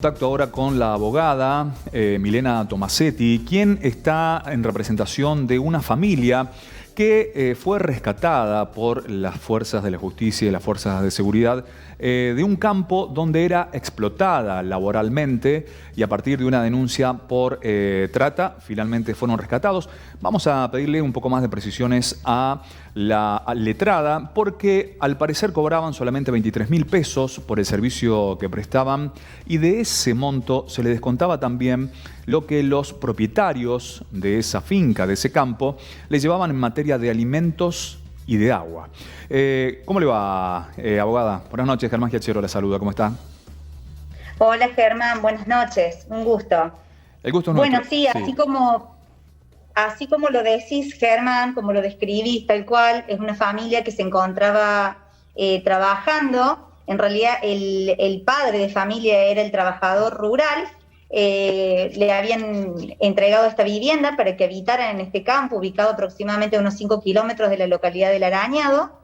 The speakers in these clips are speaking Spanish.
Contacto ahora con la abogada Milena Tomasetti, quien está en representación de una familia que fue rescatada por las fuerzas de la justicia y las fuerzas de seguridad de un campo donde era explotada laboralmente y a partir de una denuncia por trata finalmente fueron rescatados. Vamos a pedirle un poco más de precisiones a la letrada porque al parecer cobraban solamente 23.000 pesos por el servicio que prestaban y de ese monto se le descontaba también lo que los propietarios de esa finca, de ese campo, le llevaban en materia de alimentos y de agua. ¿Cómo le va, abogada? Buenas noches, Germán Giachero la saluda, ¿cómo está? Hola Germán, buenas noches, un gusto. El gusto es Bueno, nuestro. sí, así como lo decís, Germán, como lo describís tal cual, es una familia que se encontraba trabajando. En realidad el padre de familia era el trabajador rural. Le habían entregado esta vivienda para que habitaran en este campo, ubicado aproximadamente a unos 5 kilómetros de la localidad del Arañado.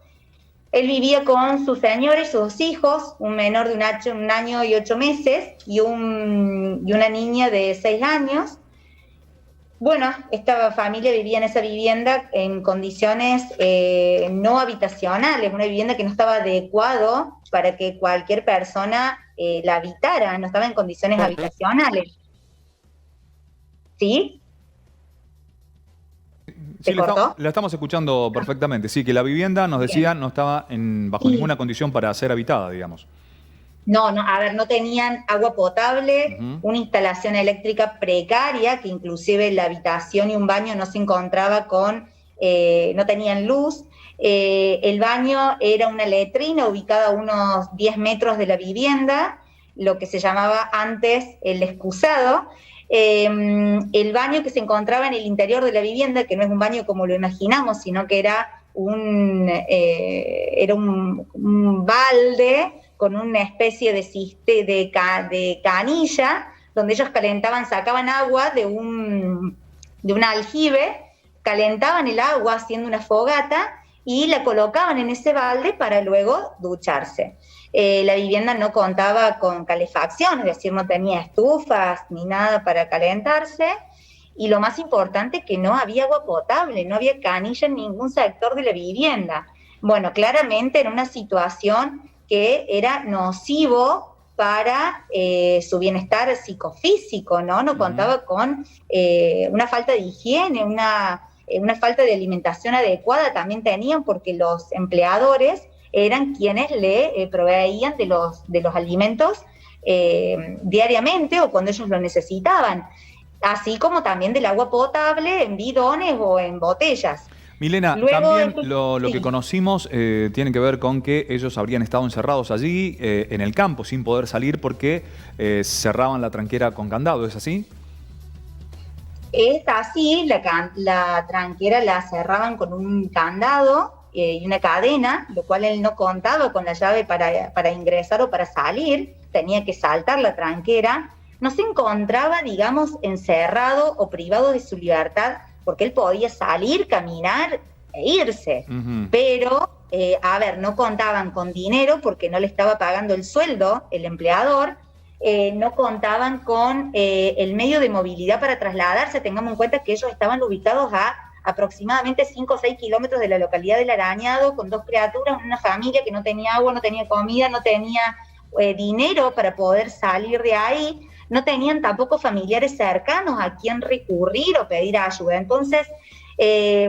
Él vivía con su señora y sus hijos, un menor de un año y 8 meses y una niña de 6 años. Bueno, esta familia vivía en esa vivienda en condiciones no habitacionales, una vivienda que no estaba adecuado para que cualquier persona la habitara, no estaba en condiciones habitacionales. ¿Sí? Sí, ¿Se cortó? la estamos escuchando perfectamente. Sí, que la vivienda, nos Bien. decía, no estaba bajo Y ninguna condición para ser habitada, digamos. no, a ver, no tenían agua potable, Ujú. una instalación eléctrica precaria, que inclusive la habitación y un baño no se encontraba no tenían luz. El baño era una letrina ubicada a unos 10 metros de la vivienda, lo que se llamaba antes el excusado. El baño que se encontraba en el interior de la vivienda, que no es un baño como lo imaginamos, sino que era un balde con una especie de canilla, donde ellos sacaban agua de un aljibe, calentaban el agua haciendo una fogata y la colocaban en ese balde para luego ducharse. La vivienda no contaba con calefacción, es decir, no tenía estufas ni nada para calentarse, y lo más importante, que no había agua potable, no había canilla en ningún sector de la vivienda. Bueno, claramente en una situación que era nocivo para su bienestar psicofísico, ¿no? No contaba con una falta de higiene, una falta de alimentación adecuada también tenían, porque los empleadores eran quienes le proveían de los alimentos diariamente o cuando ellos lo necesitaban, así como también del agua potable en bidones o en botellas. Milena, Luego, también lo que sí, conocimos tiene que ver con que ellos habrían estado encerrados allí en el campo sin poder salir porque cerraban la tranquera con candado, ¿es así? es así, la tranquera la cerraban con un candado y una cadena, lo cual él no contaba con la llave para ingresar o para salir, tenía que saltar la tranquera. No se encontraba, digamos, encerrado o privado de su libertad, porque él podía salir, caminar e irse, Ujú. pero, a ver, no contaban con dinero porque no le estaba pagando el sueldo el empleador. No contaban con el medio de movilidad para trasladarse. Tengamos en cuenta que ellos estaban ubicados a aproximadamente 5 o 6 kilómetros de la localidad del Arañado, con 2 criaturas, una familia que no tenía agua, no tenía comida, no tenía dinero para poder salir de ahí, no tenían tampoco familiares cercanos a quien recurrir o pedir ayuda. Entonces,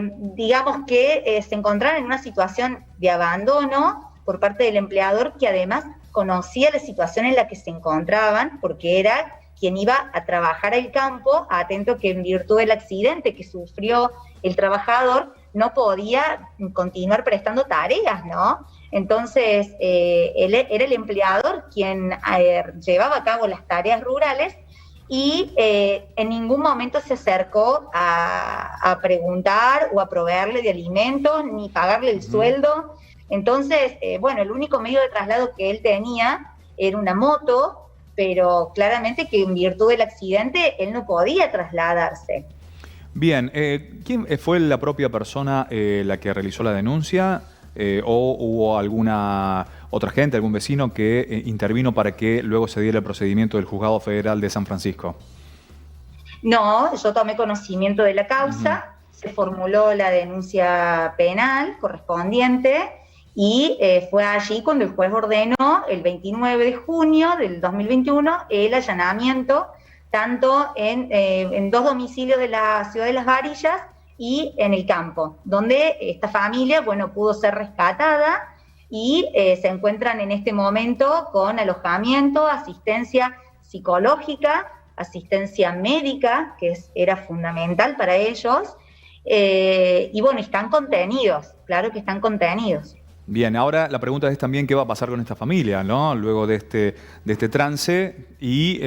digamos que se encontraron en una situación de abandono por parte del empleador, que además conocía la situación en la que se encontraban, porque era quien iba a trabajar al campo, atento que en virtud del accidente que sufrió el trabajador, no podía continuar prestando tareas, ¿no? Entonces, él era el empleador quien llevaba a cabo las tareas rurales y en ningún momento se acercó a preguntar o a proveerle de alimentos, ni pagarle el Ujú. sueldo. Entonces, bueno, el único medio de traslado que él tenía era una moto, pero claramente que en virtud del accidente él no podía trasladarse. Bien, ¿quién fue la propia persona la que realizó la denuncia o hubo alguna otra gente, algún vecino que intervino para que luego se diera el procedimiento del Juzgado Federal de San Francisco? No, yo tomé conocimiento de la causa, se formuló la denuncia penal correspondiente y fue allí cuando el juez ordenó el 29 de junio del 2021 el allanamiento tanto en 2 domicilios de la ciudad de Las Varillas y en el campo, donde esta familia, bueno, pudo ser rescatada y se encuentran en este momento con alojamiento, asistencia psicológica, asistencia médica, que era fundamental para ellos, y bueno, están contenidos, claro que están contenidos. Bien, ahora la pregunta es también qué va a pasar con esta familia, ¿no? Luego de este trance y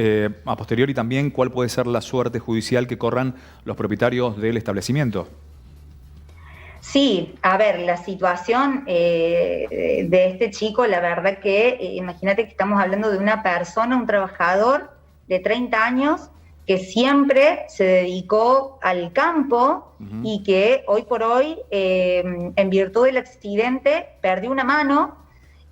a posteriori también cuál puede ser la suerte judicial que corran los propietarios del establecimiento. Sí, a ver, la situación de este chico, la verdad que imagínate que estamos hablando de una persona, un trabajador de 30 años que siempre se dedicó al campo y que hoy por hoy, en virtud del accidente, perdió una mano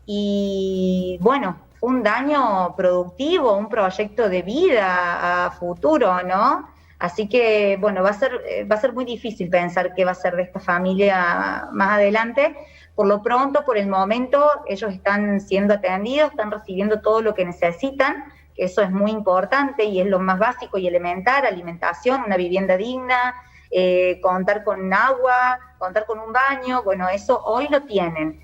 y bueno, fue un daño productivo, un proyecto de vida a futuro, ¿no? Así que, bueno, va a ser muy difícil pensar qué va a ser de esta familia más adelante. Por lo pronto, por el momento, ellos están siendo atendidos, están recibiendo todo lo que necesitan, que eso es muy importante y es lo más básico y elemental: alimentación, una vivienda digna, contar con agua, contar con un baño. Bueno, eso hoy lo tienen.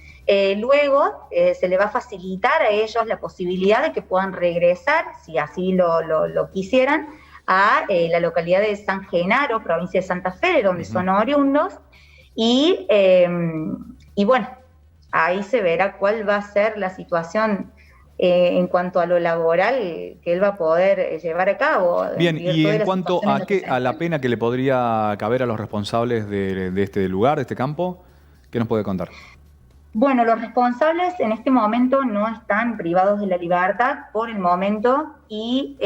Luego se le va a facilitar a ellos la posibilidad de que puedan regresar, si así lo quisieran, a la localidad de San Genaro, provincia de Santa Fe, de donde son oriundos, y bueno, ahí se verá cuál va a ser la situación en cuanto a lo laboral que él va a poder llevar a cabo. Bien, y en cuanto a la pena que le podría caber a los responsables de este lugar, de este campo, ¿qué nos puede contar? Bueno, los responsables en este momento no están privados de la libertad por el momento y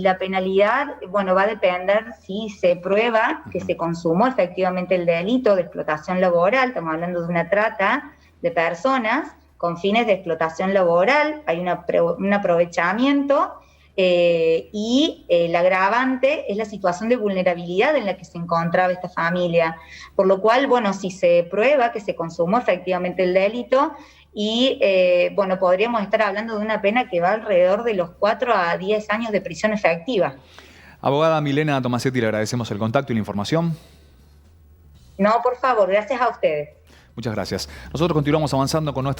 la penalidad, bueno, va a depender si se prueba que se consumó efectivamente el delito de explotación laboral. Estamos hablando de una trata de personas con fines de explotación laboral, hay un aprovechamiento y el agravante es la situación de vulnerabilidad en la que se encontraba esta familia. Por lo cual, bueno, si se prueba que se consumó efectivamente el delito y, bueno, podríamos estar hablando de una pena que va alrededor de los 4 a 10 años de prisión efectiva. Abogada Milena Tomasetti, le agradecemos el contacto y la información. No, por favor, gracias a ustedes. Muchas gracias. Nosotros continuamos avanzando con nuestra